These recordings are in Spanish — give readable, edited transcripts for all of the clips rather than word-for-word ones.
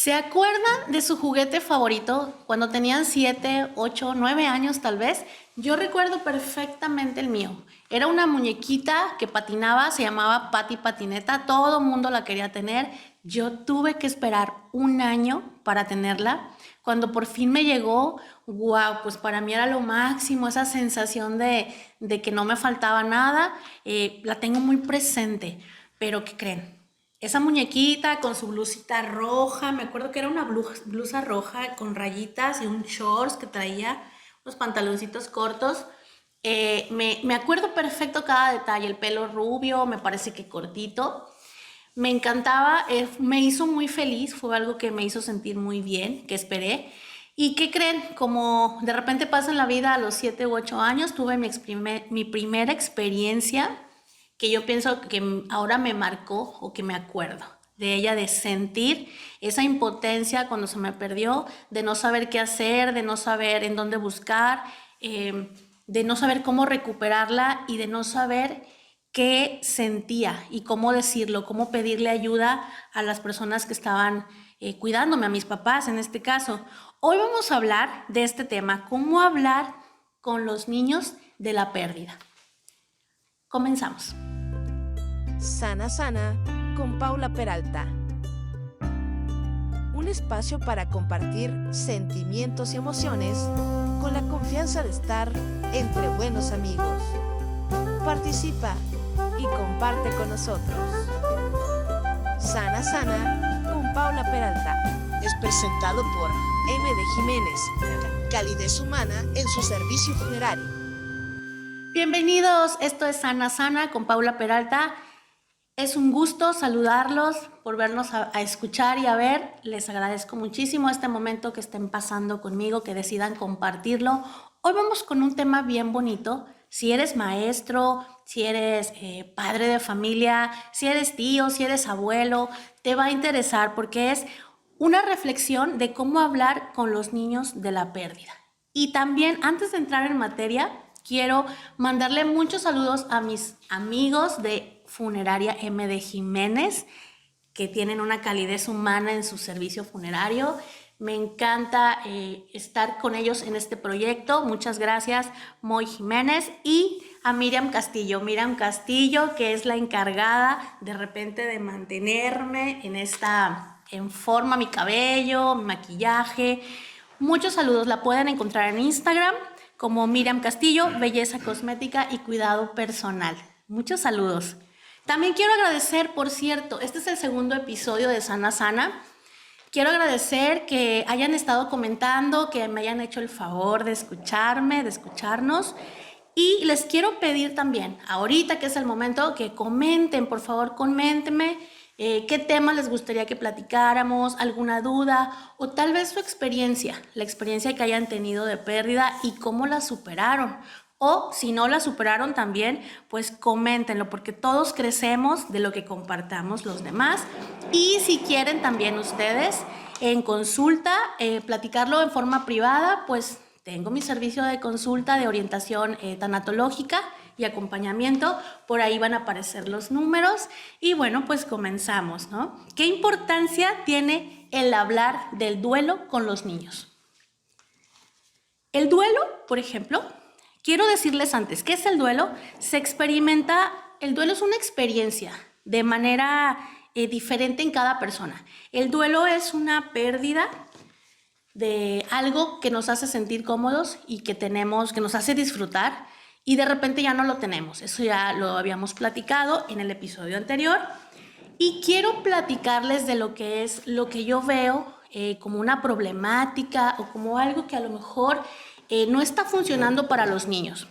¿Se acuerdan de su juguete favorito cuando tenían 7, 8, 9 años tal vez? Yo recuerdo perfectamente el mío. Era una muñequita que patinaba, se llamaba Pati Patineta, todo el mundo la quería tener. Yo tuve que esperar un año para tenerla. Cuando por fin me llegó, wow, pues para mí era lo máximo, esa sensación de que no me faltaba nada, la tengo muy presente. Pero ¿qué creen? Esa muñequita con su blusita roja, me acuerdo que era una blusa roja con rayitas y un shorts que traía, unos pantaloncitos cortos. Me acuerdo perfecto cada detalle, el pelo rubio, me parece que cortito. Me encantaba, me hizo muy feliz, fue algo que me hizo sentir muy bien, que esperé. ¿Y qué creen? Como de repente pasa en la vida a los 7 u 8 años, tuve mi primera experiencia que yo pienso que ahora me marcó o que me acuerdo de ella, de sentir esa impotencia cuando se me perdió, de no saber qué hacer, de no saber en dónde buscar, de no saber cómo recuperarla y de no saber qué sentía y cómo decirlo, cómo pedirle ayuda a las personas que estaban cuidándome, a mis papás en este caso. Hoy vamos a hablar de este tema, cómo hablar con los niños de la pérdida. Comenzamos. Sana Sana con Paula Peralta. Un espacio para compartir sentimientos y emociones con la confianza de estar entre buenos amigos. Participa y comparte con nosotros. Sana Sana con Paula Peralta. Es presentado por M. de Jiménez, Calidez Humana en su servicio funerario. Bienvenidos, esto es Sana Sana con Paula Peralta. Es un gusto saludarlos, por vernos a escuchar y a ver. Les agradezco muchísimo este momento que estén pasando conmigo, que decidan compartirlo. Hoy vamos con un tema bien bonito. Si eres maestro, si eres padre de familia, si eres tío, si eres abuelo, te va a interesar porque es una reflexión de cómo hablar con los niños de la pérdida. Y también, antes de entrar en materia, quiero mandarle muchos saludos a mis amigos de Funeraria M. de Jiménez, que tienen una calidez humana en su servicio funerario. Me encanta estar con ellos en este proyecto. Muchas gracias, Moy Jiménez, y a Miriam Castillo. Miriam Castillo, que es la encargada de repente de mantenerme en forma mi cabello, mi maquillaje. Muchos saludos. La pueden encontrar en Instagram como Miriam Castillo, Belleza Cosmética y Cuidado Personal. Muchos saludos. También quiero agradecer, por cierto, este es el segundo episodio de Sana Sana. Quiero agradecer que hayan estado comentando, que me hayan hecho el favor de escucharme, de escucharnos. Y les quiero pedir también, ahorita que es el momento, que comenten, por favor, coméntenme qué temas les gustaría que platicáramos, alguna duda o tal vez su experiencia, la experiencia que hayan tenido de pérdida y cómo la superaron. O si no la superaron también, pues coméntenlo, porque todos crecemos de lo que compartamos los demás. Y si quieren también ustedes en consulta, platicarlo en forma privada, pues tengo mi servicio de consulta de orientación tanatológica y acompañamiento. Por ahí van a aparecer los números. Y bueno, pues comenzamos, ¿no? ¿Qué importancia tiene el hablar del duelo con los niños? El duelo, por ejemplo, quiero decirles antes, ¿qué es el duelo? El duelo es una experiencia de manera diferente en cada persona. El duelo es una pérdida de algo que nos hace sentir cómodos y que nos hace disfrutar y de repente ya no lo tenemos. Eso ya lo habíamos platicado en el episodio anterior y quiero platicarles de lo que yo veo como una problemática o como algo que a lo mejor no está funcionando para los niños.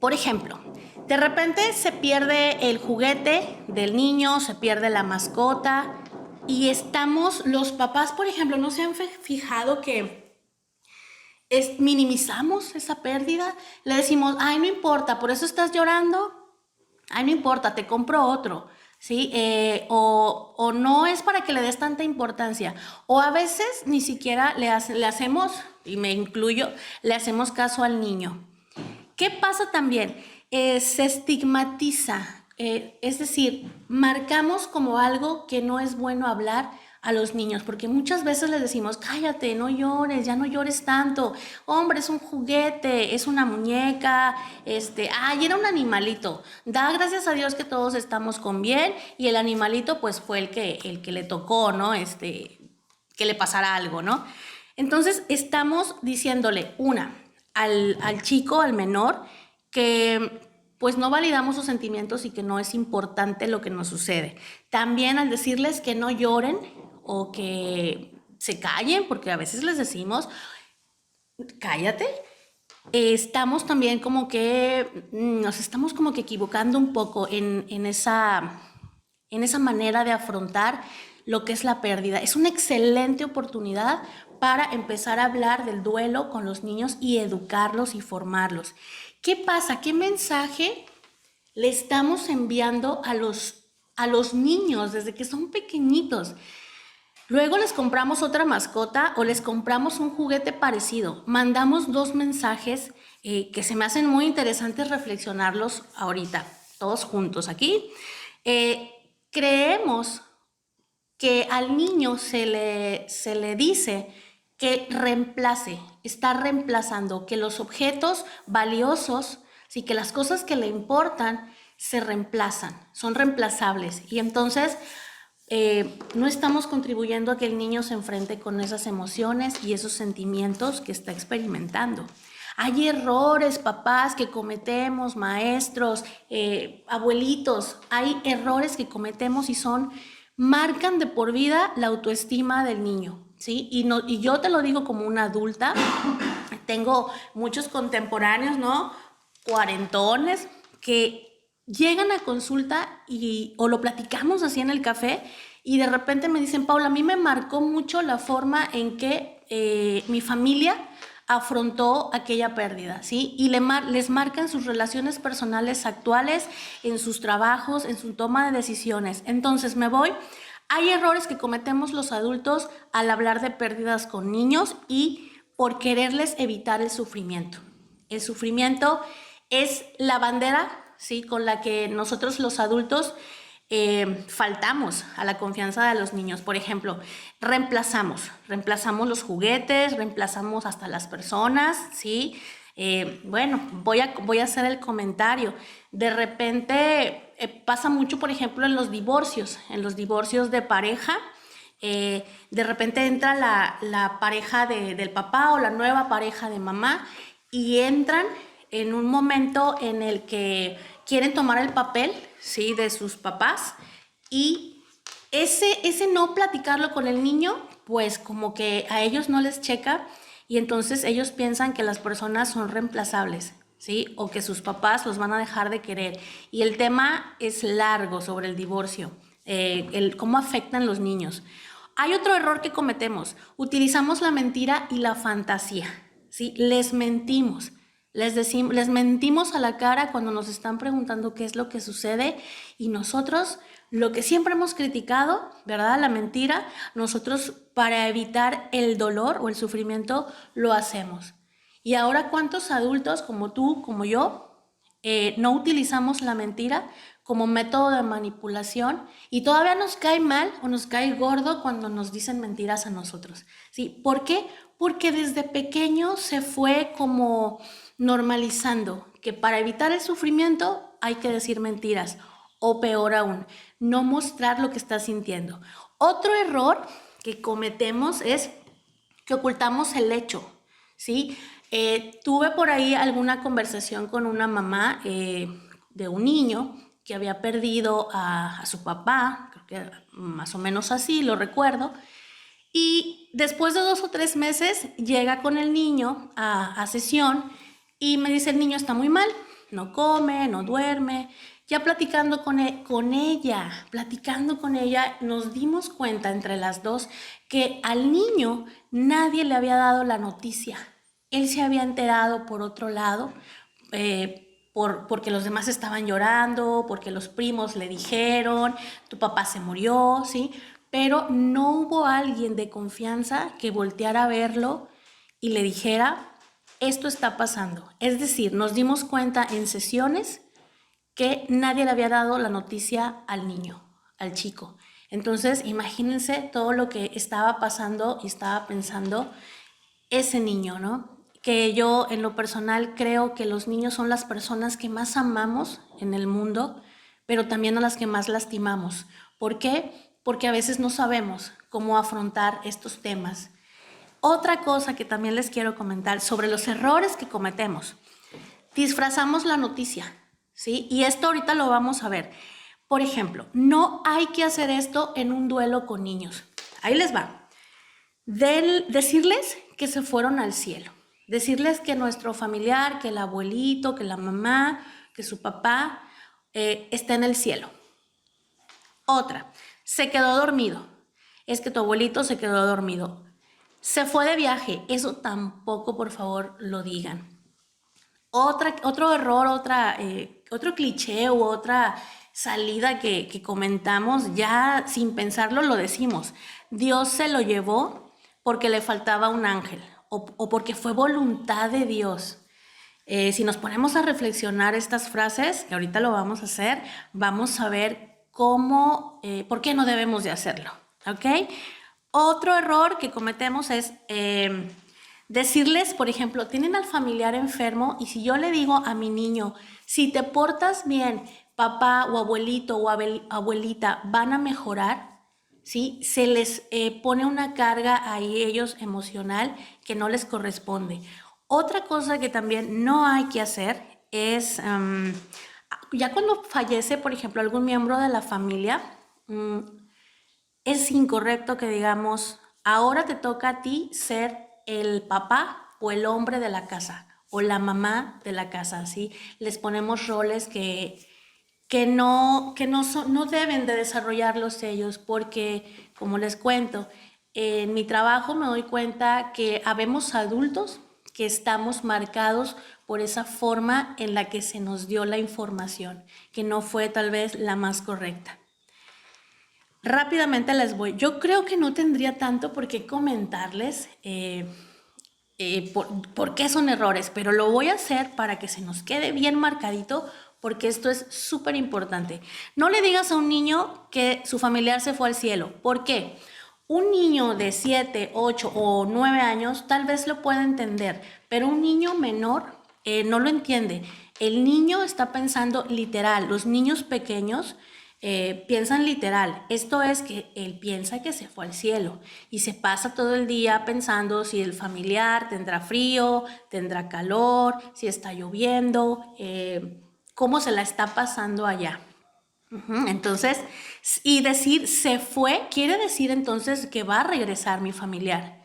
Por ejemplo, de repente se pierde el juguete del niño, se pierde la mascota y los papás, por ejemplo, no se han fijado que minimizamos esa pérdida. Le decimos, ay, no importa, por eso estás llorando, ay, no importa, te compro otro. ¿Sí? O no es para que le des tanta importancia. O a veces ni siquiera le hacemos, y me incluyo, le hacemos caso al niño. ¿Qué pasa también? Se estigmatiza, es decir, marcamos como algo que no es bueno hablar a los niños, porque muchas veces les decimos, cállate, no llores, ya no llores tanto, hombre, es un juguete, es una muñeca, era un animalito, da gracias a Dios que todos estamos con bien, y el animalito pues fue el que le tocó, ¿no? Que le pasara algo, ¿no? Entonces estamos diciéndole, al chico, al menor, que pues no validamos sus sentimientos y que no es importante lo que nos sucede. También al decirles que no lloren o que se callen, porque a veces les decimos, cállate, estamos también como que nos estamos como que equivocando un poco en esa manera de afrontar lo que es la pérdida. Es una excelente oportunidad para empezar a hablar del duelo con los niños y educarlos y formarlos. ¿Qué pasa? ¿Qué mensaje le estamos enviando a los niños desde que son pequeñitos? Luego les compramos otra mascota o les compramos un juguete parecido. Mandamos 2 mensajes que se me hacen muy interesantes reflexionarlos ahorita, todos juntos aquí. Creemos que al niño se le dice que reemplace, está reemplazando, que los objetos valiosos, sí, que las cosas que le importan se reemplazan, son reemplazables. Y entonces no estamos contribuyendo a que el niño se enfrente con esas emociones y esos sentimientos que está experimentando. Hay errores, papás, que cometemos, maestros, abuelitos, hay errores que cometemos y marcan de por vida la autoestima del niño, ¿sí? Y yo te lo digo como una adulta, tengo muchos contemporáneos, ¿no? Cuarentones, que llegan a consulta o lo platicamos así en el café y de repente me dicen, Paula, a mí me marcó mucho la forma en que mi familia afrontó aquella pérdida, ¿sí? Y les marcan sus relaciones personales actuales, en sus trabajos, en su toma de decisiones. Entonces hay errores que cometemos los adultos al hablar de pérdidas con niños y por quererles evitar el sufrimiento. El sufrimiento es la bandera, ¿sí?, con la que nosotros los adultos faltamos a la confianza de los niños. Por ejemplo, reemplazamos los juguetes, reemplazamos hasta las personas, ¿sí? Bueno, voy a hacer el comentario. De repente pasa mucho, por ejemplo, en los divorcios de pareja. De repente entra la pareja del papá o la nueva pareja de mamá y entran en un momento en el que quieren tomar el papel, ¿sí?, de sus papás, y ese no platicarlo con el niño, pues como que a ellos no les checa y entonces ellos piensan que las personas son reemplazables, ¿sí?, o que sus papás los van a dejar de querer. Y el tema es largo sobre el divorcio, cómo afectan los niños. Hay otro error que cometemos, utilizamos la mentira y la fantasía, ¿sí? Les mentimos. Les mentimos a la cara cuando nos están preguntando qué es lo que sucede y nosotros, lo que siempre hemos criticado, ¿verdad?, la mentira, nosotros para evitar el dolor o el sufrimiento lo hacemos. Y ahora, ¿cuántos adultos como tú, como yo, no utilizamos la mentira como método de manipulación y todavía nos cae mal o nos cae gordo cuando nos dicen mentiras a nosotros? ¿Sí? ¿Por qué? Porque desde pequeño se fue como normalizando que para evitar el sufrimiento hay que decir mentiras o peor aún, no mostrar lo que estás sintiendo. Otro error que cometemos es que ocultamos el hecho, ¿sí? Tuve por ahí alguna conversación con una mamá de un niño que había perdido a su papá, creo que más o menos así, lo recuerdo, y después de 2 o 3 meses llega con el niño a sesión y me dice, el niño está muy mal, no come, no duerme. Ya platicando con ella, nos dimos cuenta entre las dos que al niño nadie le había dado la noticia. Él se había enterado por otro lado, porque los demás estaban llorando, porque los primos le dijeron, tu papá se murió, ¿sí? Pero no hubo alguien de confianza que volteara a verlo y le dijera, esto está pasando. Es decir, nos dimos cuenta en sesiones que nadie le había dado la noticia al niño, al chico. Entonces, imagínense todo lo que estaba pasando y estaba pensando ese niño, ¿no? Que yo en lo personal creo que los niños son las personas que más amamos en el mundo, pero también a las que más lastimamos. ¿Por qué? Porque a veces no sabemos cómo afrontar estos temas. Otra cosa que también les quiero comentar sobre los errores que cometemos. Disfrazamos la noticia, ¿sí? Y esto ahorita lo vamos a ver. Por ejemplo, no hay que hacer esto en un duelo con niños. Ahí les va. Decirles que se fueron al cielo. Decirles que nuestro familiar, que el abuelito, que la mamá, que su papá está en el cielo. Otra, se quedó dormido. Es que tu abuelito se quedó dormido. Se fue de viaje. Eso tampoco, por favor, lo digan. Otro error, otro cliché u otra salida que comentamos, ya sin pensarlo lo decimos. Dios se lo llevó porque le faltaba un ángel o porque fue voluntad de Dios. Si nos ponemos a reflexionar estas frases, que ahorita lo vamos a hacer, vamos a ver por qué no debemos de hacerlo, ¿ok? Otro error que cometemos es decirles, por ejemplo, tienen al familiar enfermo y si yo le digo a mi niño, si te portas bien, papá o abuelito o abuelita van a mejorar, ¿sí? Se les pone una carga a ellos emocional que no les corresponde. Otra cosa que también no hay que hacer es, ya cuando fallece, por ejemplo, algún miembro de la familia, es incorrecto que digamos, ahora te toca a ti ser el papá o el hombre de la casa o la mamá de la casa, ¿sí? Les ponemos roles que no deben de desarrollarlos ellos porque, como les cuento, en mi trabajo me doy cuenta que habemos adultos que estamos marcados por esa forma en la que se nos dio la información, que no fue tal vez la más correcta. Rápidamente yo creo que no tendría tanto por qué comentarles por qué son errores, pero lo voy a hacer para que se nos quede bien marcadito porque esto es súper importante. No le digas a un niño que su familiar se fue al cielo. ¿Por qué? Un niño de 7, 8 o 9 años tal vez lo pueda entender, pero un niño menor no lo entiende. El niño está pensando literal. Los niños pequeños piensan literal. Esto es que él piensa que se fue al cielo y se pasa todo el día pensando si el familiar tendrá frío, tendrá calor, si está lloviendo, cómo se la está pasando allá. Entonces, y decir se fue quiere decir entonces que va a regresar mi familiar.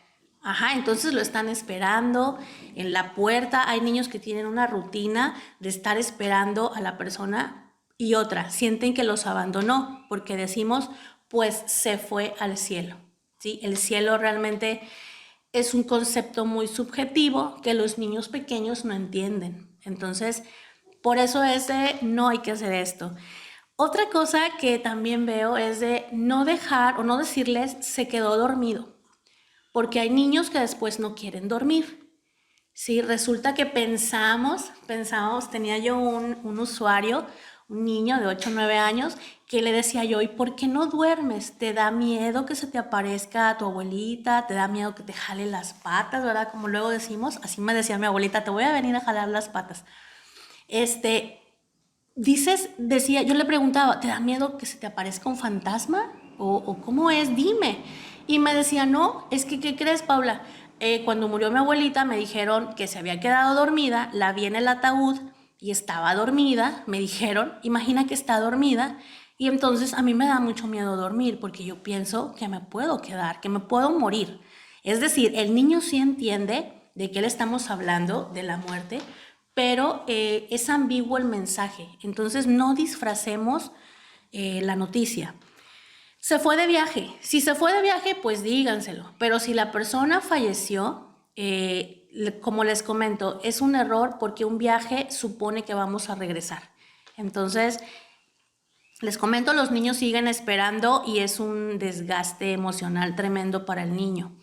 Entonces lo están esperando en la puerta. Hay niños que tienen una rutina de estar esperando a la persona y otra, sienten que los abandonó porque decimos, pues se fue al cielo, ¿sí? El cielo realmente es un concepto muy subjetivo que los niños pequeños no entienden. Entonces, por eso no hay que hacer esto. Otra cosa que también veo es de no dejar o no decirles se quedó dormido, porque hay niños que después no quieren dormir. Sí, resulta que pensamos, tenía yo un usuario, un niño de 8 o 9 años, que le decía yo, ¿y por qué no duermes? ¿Te da miedo que se te aparezca tu abuelita? ¿Te da miedo que te jale las patas, verdad? Como luego decimos, así me decía mi abuelita, te voy a venir a jalar las patas. Yo le preguntaba, ¿te da miedo que se te aparezca un fantasma? ¿O cómo es? Dime. Y me decía, no, es que, ¿qué crees, Paula? Cuando murió mi abuelita me dijeron que se había quedado dormida, la vi en el ataúd y estaba dormida, me dijeron, imagina que está dormida, y entonces a mí me da mucho miedo dormir porque yo pienso que me puedo quedar, que me puedo morir. Es decir, el niño sí entiende de qué le estamos hablando, de la muerte, pero es ambiguo el mensaje, entonces no disfracemos la noticia. Se fue de viaje. Si se fue de viaje, pues díganselo. Pero si la persona falleció, como les comento, es un error porque un viaje supone que vamos a regresar. Entonces, les comento, los niños siguen esperando y es un desgaste emocional tremendo para el niño.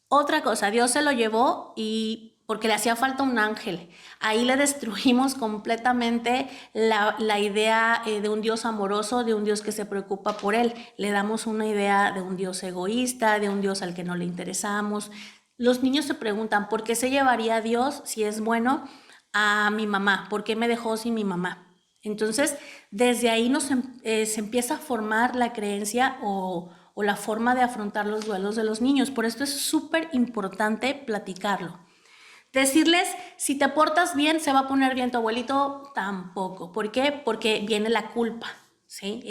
Otra cosa, Dios se lo llevó y porque le hacía falta un ángel. Ahí le destruimos completamente la idea de un Dios amoroso, de un Dios que se preocupa por él. Le damos una idea de un Dios egoísta, de un Dios al que no le interesamos. Los niños se preguntan, ¿por qué se llevaría a Dios si es bueno a mi mamá? ¿Por qué me dejó sin mi mamá? Entonces, desde ahí se empieza a formar la creencia o la forma de afrontar los duelos de los niños. Por esto es súper importante platicarlo. Decirles, si te portas bien, se va a poner bien tu abuelito, tampoco. ¿Por qué? Porque viene la culpa, ¿sí?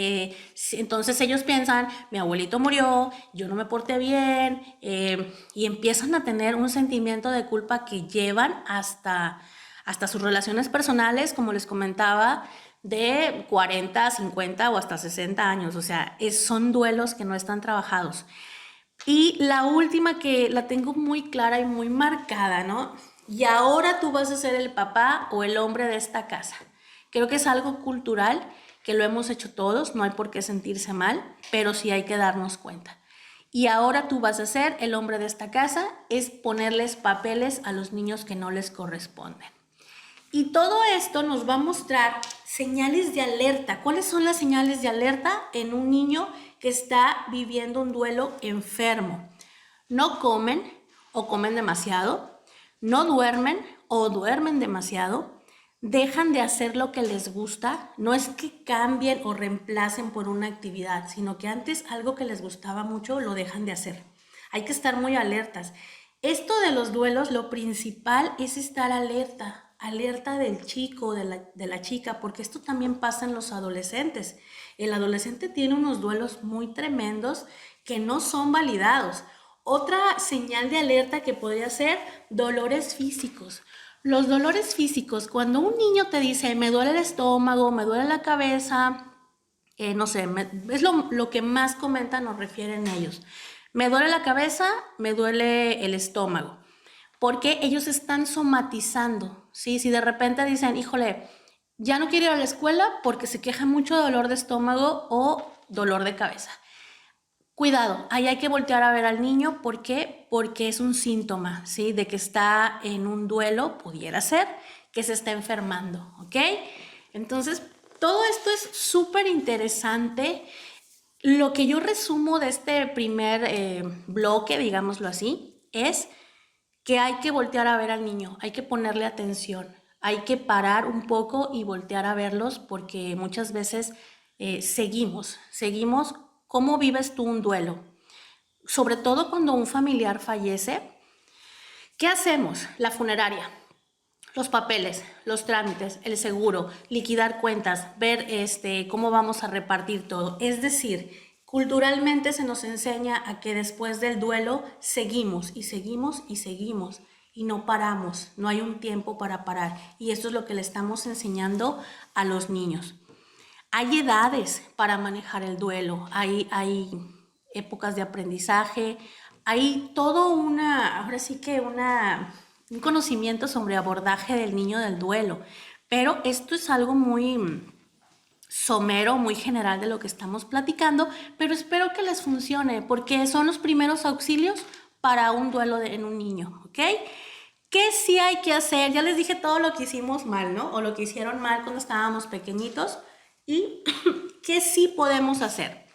Entonces ellos piensan, mi abuelito murió, yo no me porté bien, y empiezan a tener un sentimiento de culpa que llevan hasta sus relaciones personales, como les comentaba, de 40, 50 o hasta 60 años. O sea, son duelos que no están trabajados. Y la última, que la tengo muy clara y muy marcada, ¿no? Y ahora tú vas a ser el papá o el hombre de esta casa. Creo que es algo cultural, que lo hemos hecho todos, no hay por qué sentirse mal, pero sí hay que darnos cuenta. Y ahora tú vas a ser el hombre de esta casa, es ponerles papeles a los niños que no les corresponden. Y todo esto nos va a mostrar señales de alerta. ¿Cuáles son las señales de alerta en un niño que está viviendo un duelo enfermo? No comen o comen demasiado, no duermen o duermen demasiado, dejan de hacer lo que les gusta. No es que cambien o reemplacen por una actividad, sino que antes algo que les gustaba mucho lo dejan de hacer. Hay que estar muy alertas. Esto de los duelos, lo principal es estar alerta del chico, de la chica, porque esto también pasa en los adolescentes. El adolescente tiene unos duelos muy tremendos que no son validados. Otra señal de alerta que podría ser dolores físicos. Los dolores físicos, cuando un niño te dice, me duele el estómago, me duele la cabeza, no sé, es lo que más comentan o refieren ellos. Me duele la cabeza, me duele el estómago. Porque ellos están somatizando, ¿sí? Si de repente dicen, híjole, ya no quiero ir a la escuela porque se queja mucho de dolor de estómago o dolor de cabeza. Cuidado, ahí hay que voltear a ver al niño. ¿Por qué? Porque es un síntoma, ¿sí? De que está en un duelo, pudiera ser, que se está enfermando, ¿ok? Entonces, todo esto es súper interesante. Lo que yo resumo de este primer bloque, digámoslo así, es que hay que voltear a ver al niño, hay que ponerle atención, hay que parar un poco y voltear a verlos, porque muchas veces seguimos. ¿Cómo vives tú un duelo? Sobre todo cuando un familiar fallece, ¿qué hacemos? La funeraria, los papeles, los trámites, el seguro, liquidar cuentas, ver cómo vamos a repartir todo. Es decir, culturalmente se nos enseña a que después del duelo seguimos y no paramos, no hay un tiempo para parar, y esto es lo que le estamos enseñando a los niños. Hay edades para manejar el duelo, hay épocas de aprendizaje, hay todo un conocimiento sobre abordaje del niño del duelo, pero esto es algo muy somero, muy general de lo que estamos platicando, pero espero que les funcione, porque son los primeros auxilios para un duelo en un niño, ¿ok? ¿Qué sí hay que hacer? Ya les dije todo lo que hicimos mal, ¿no? O lo que hicieron mal cuando estábamos pequeñitos. ¿Y qué sí podemos hacer?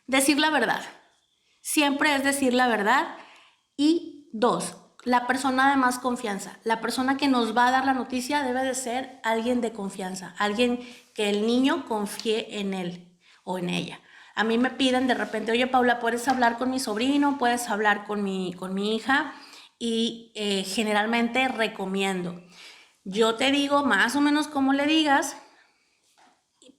Decir la verdad. Siempre es decir la verdad. Y 2, la persona de más confianza. La persona que nos va a dar la noticia debe de ser alguien de confianza, alguien que el niño confíe en él o en ella. A mí me piden de repente, oye Paula, ¿puedes hablar con mi sobrino? ¿Puedes hablar con mi hija? Y generalmente recomiendo. Yo te digo más o menos cómo le digas,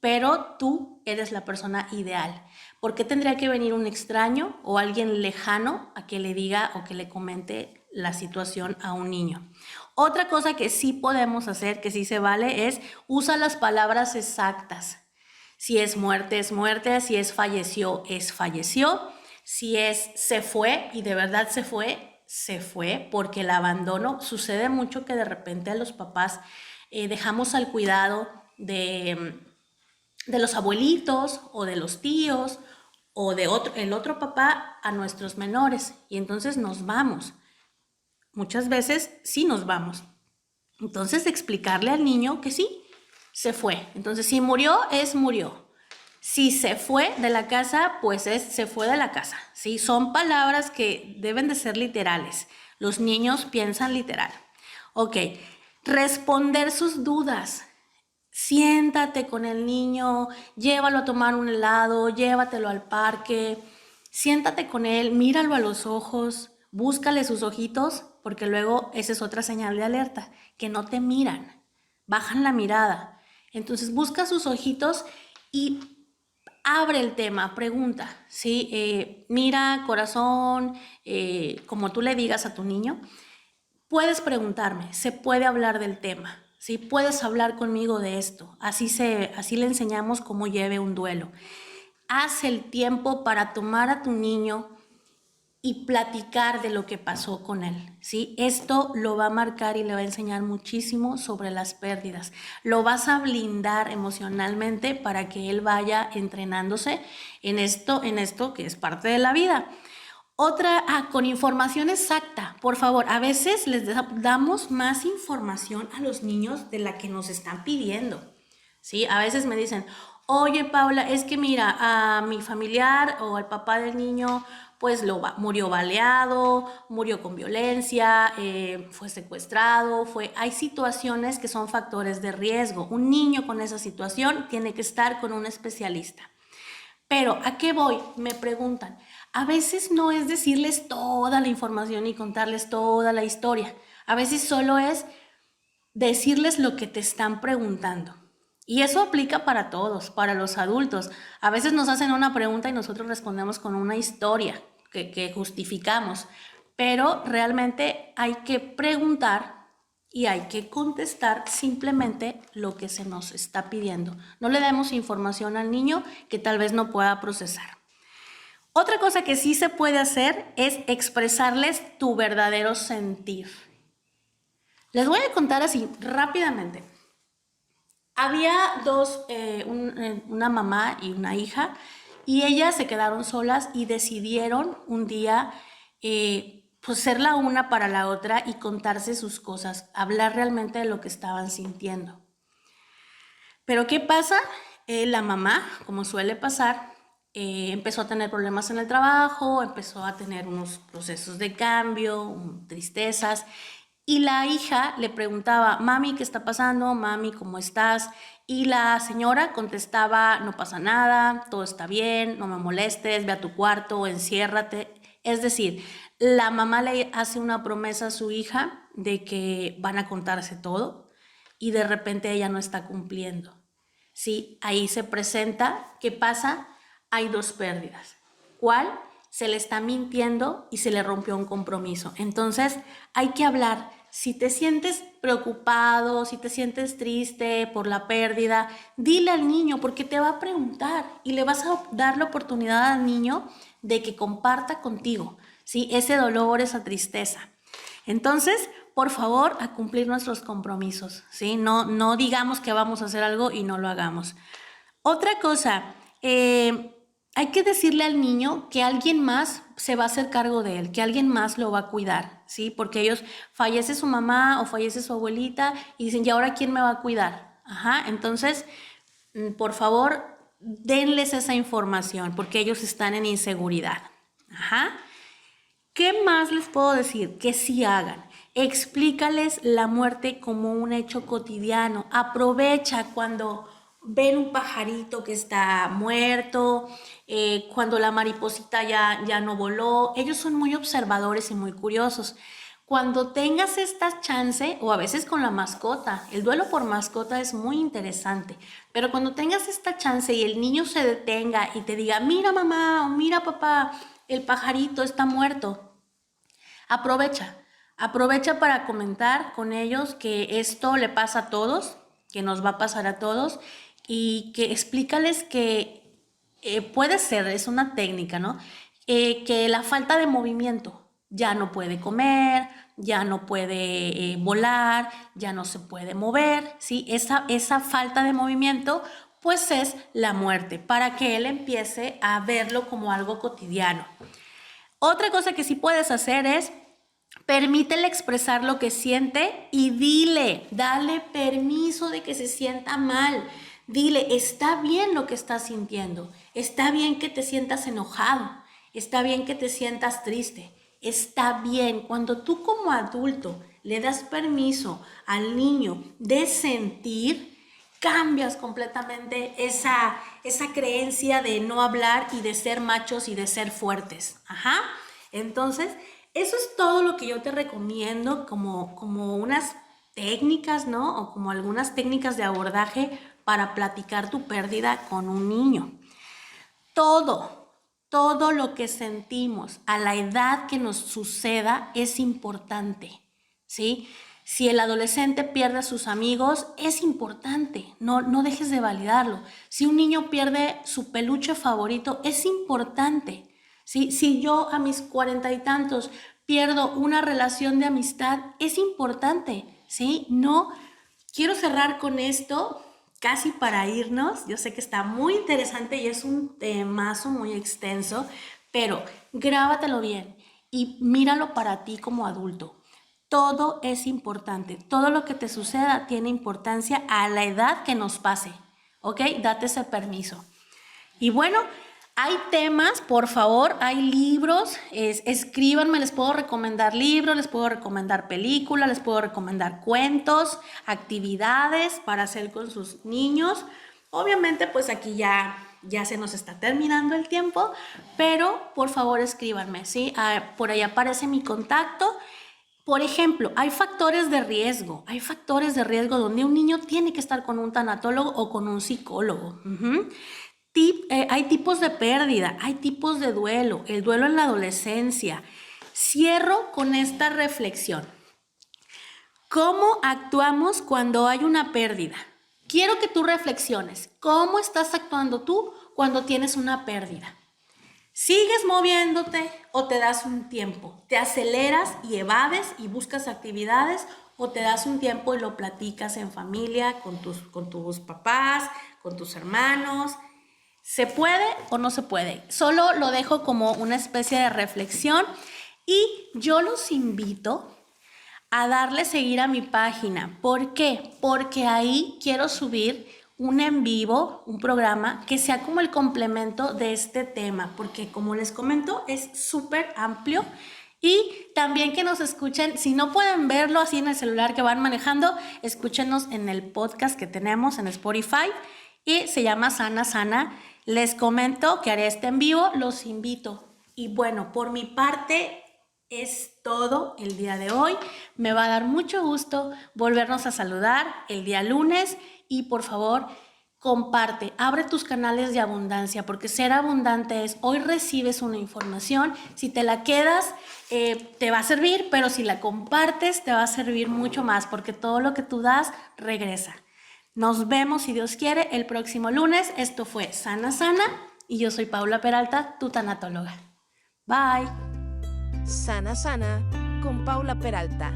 pero tú eres la persona ideal. ¿Por qué tendría que venir un extraño o alguien lejano a que le diga o que le comente la situación a un niño? Otra cosa que sí podemos hacer, que sí se vale, es usa las palabras exactas. Si es muerte, si es falleció, si es se fue y de verdad se fue, porque el abandono sucede mucho, que de repente a los papás dejamos al cuidado de los abuelitos o de los tíos o de el otro papá a nuestros menores, y entonces nos vamos. muchas veces sí nos vamos. Entonces, explicarle al niño que sí, se fue. Entonces, si murió, murió. Si se fue de la casa, pues se fue de la casa. ¿Sí? Son palabras que deben de ser literales. Los niños piensan literal. Ok, responder sus dudas. Siéntate con el niño, llévalo a tomar un helado, llévatelo al parque, siéntate con él, míralo a los ojos, búscale sus ojitos, porque luego esa es otra señal de alerta, que no te miran, bajan la mirada. Entonces busca sus ojitos y abre el tema, pregunta, ¿sí? Mira, corazón, como tú le digas a tu niño, puedes preguntarme, se puede hablar del tema. ¿Sí? Puedes hablar conmigo de esto. Así le enseñamos cómo lleve un duelo. Haz el tiempo para tomar a tu niño y platicar de lo que pasó con él. ¿Sí? Esto lo va a marcar y le va a enseñar muchísimo sobre las pérdidas. Lo vas a blindar emocionalmente para que él vaya entrenándose en esto que es parte de la vida. Otra, con información exacta, por favor. A veces les damos más información a los niños de la que nos están pidiendo, ¿sí? A veces me dicen, oye, Paula, es que mira, a mi familiar o al papá del niño, pues murió baleado, murió con violencia, fue secuestrado, hay situaciones que son factores de riesgo. Un niño con esa situación tiene que estar con un especialista. Pero, ¿a qué voy? Me preguntan. A veces no es decirles toda la información y contarles toda la historia. A veces solo es decirles lo que te están preguntando. Y eso aplica para todos, para los adultos. A veces nos hacen una pregunta y nosotros respondemos con una historia que justificamos. Pero realmente hay que preguntar y hay que contestar simplemente lo que se nos está pidiendo. No le demos información al niño que tal vez no pueda procesar. Otra cosa que sí se puede hacer es expresarles tu verdadero sentir. Les voy a contar así rápidamente. Había una mamá y una hija, y ellas se quedaron solas y decidieron un día pues ser la una para la otra y contarse sus cosas, hablar realmente de lo que estaban sintiendo. Pero ¿qué pasa? La mamá, como suele pasar, empezó a tener problemas en el trabajo, empezó a tener unos procesos de cambio, tristezas, y la hija le preguntaba, mami, ¿qué está pasando? Mami, ¿cómo estás? Y la señora contestaba, no pasa nada, todo está bien, no me molestes, ve a tu cuarto, enciérrate. Es decir, la mamá le hace una promesa a su hija de que van a contarse todo y de repente ella no está cumpliendo. Sí, ahí se presenta, ¿qué pasa? Hay dos pérdidas. ¿Cuál? Se le está mintiendo y se le rompió un compromiso. Entonces, hay que hablar. Si te sientes preocupado, si te sientes triste por la pérdida, dile al niño porque te va a preguntar y le vas a dar la oportunidad al niño de que comparta contigo, ¿sí? Ese dolor, esa tristeza. Entonces, por favor, a cumplir nuestros compromisos, ¿sí? No digamos que vamos a hacer algo y no lo hagamos. Otra cosa, hay que decirle al niño que alguien más se va a hacer cargo de él, que alguien más lo va a cuidar, ¿sí? Porque ellos, fallece su mamá o fallece su abuelita y dicen, ¿y ahora quién me va a cuidar? Ajá, entonces, por favor, denles esa información porque ellos están en inseguridad. Ajá. ¿Qué más les puedo decir? Que sí hagan. Explícales la muerte como un hecho cotidiano. Aprovecha cuando ven un pajarito que está muerto, cuando la mariposita ya no voló. Ellos son muy observadores y muy curiosos. Cuando tengas esta chance, o a veces con la mascota, el duelo por mascota es muy interesante, pero cuando tengas esta chance y el niño se detenga y te diga, mira mamá o mira papá, el pajarito está muerto, aprovecha para comentar con ellos que esto le pasa a todos, que nos va a pasar a todos, y que explícales que puede ser, es una técnica, ¿no? Que la falta de movimiento, ya no puede comer, ya no puede volar, ya no se puede mover, ¿sí? Esa falta de movimiento pues es la muerte, para que él empiece a verlo como algo cotidiano. Otra cosa que sí puedes hacer es Permítele expresar lo que siente y dale permiso de que se sienta mal. Dile, está bien lo que estás sintiendo, está bien que te sientas enojado, está bien que te sientas triste, está bien. Cuando tú como adulto le das permiso al niño de sentir, cambias completamente esa creencia de no hablar y de ser machos y de ser fuertes. Entonces, eso es todo lo que yo te recomiendo como unas técnicas, ¿no? O como algunas técnicas de abordaje para platicar tu pérdida con un niño. Todo lo que sentimos a la edad que nos suceda es importante, ¿sí? Si el adolescente pierde a sus amigos, es importante, no dejes de validarlo. Si un niño pierde su peluche favorito, es importante, ¿sí? Si yo a mis 40 y tantos pierdo una relación de amistad, es importante, ¿sí? No, quiero cerrar con esto, casi para irnos. Yo sé que está muy interesante y es un temazo muy extenso, pero grábatelo bien y míralo para ti como adulto. Todo es importante, todo lo que te suceda tiene importancia a la edad que nos pase, ¿ok? Date ese permiso. Y bueno, hay temas, por favor, hay libros, escríbanme, les puedo recomendar libros, les puedo recomendar películas, les puedo recomendar cuentos, actividades para hacer con sus niños. Obviamente, pues aquí ya se nos está terminando el tiempo, pero por favor escríbanme, ¿sí? Por ahí aparece mi contacto. Por ejemplo, hay factores de riesgo donde un niño tiene que estar con un tanatólogo o con un psicólogo. Hay tipos de pérdida, hay tipos de duelo, el duelo en la adolescencia. Cierro con esta reflexión. ¿Cómo actuamos cuando hay una pérdida? Quiero que tú reflexiones. ¿Cómo estás actuando tú cuando tienes una pérdida? ¿Sigues moviéndote o te das un tiempo? ¿Te aceleras y evades y buscas actividades o te das un tiempo y lo platicas en familia, con tus papás, con tus hermanos? ¿Se puede o no se puede? Solo lo dejo como una especie de reflexión y yo los invito a darle seguir a mi página. ¿Por qué? Porque ahí quiero subir un en vivo, un programa que sea como el complemento de este tema, porque como les comento es súper amplio. Y también que nos escuchen, si no pueden verlo así en el celular que van manejando, escúchenos en el podcast que tenemos en Spotify y se llama Sana Sana. Les comento que haré este en vivo, los invito. Y bueno, por mi parte es todo el día de hoy. Me va a dar mucho gusto volvernos a saludar el día lunes y por favor comparte, abre tus canales de abundancia porque ser abundante es hoy recibes una información, si te la quedas te va a servir, pero si la compartes te va a servir mucho más porque todo lo que tú das regresa. Nos vemos, si Dios quiere, el próximo lunes. Esto fue Sana Sana y yo soy Paula Peralta, tu tanatóloga. Bye. Sana Sana con Paula Peralta.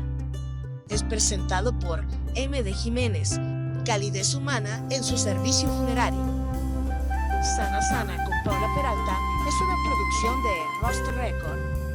Es presentado por M. Jiménez, calidez humana en su servicio funerario. Sana Sana con Paula Peralta es una producción de Roster Record.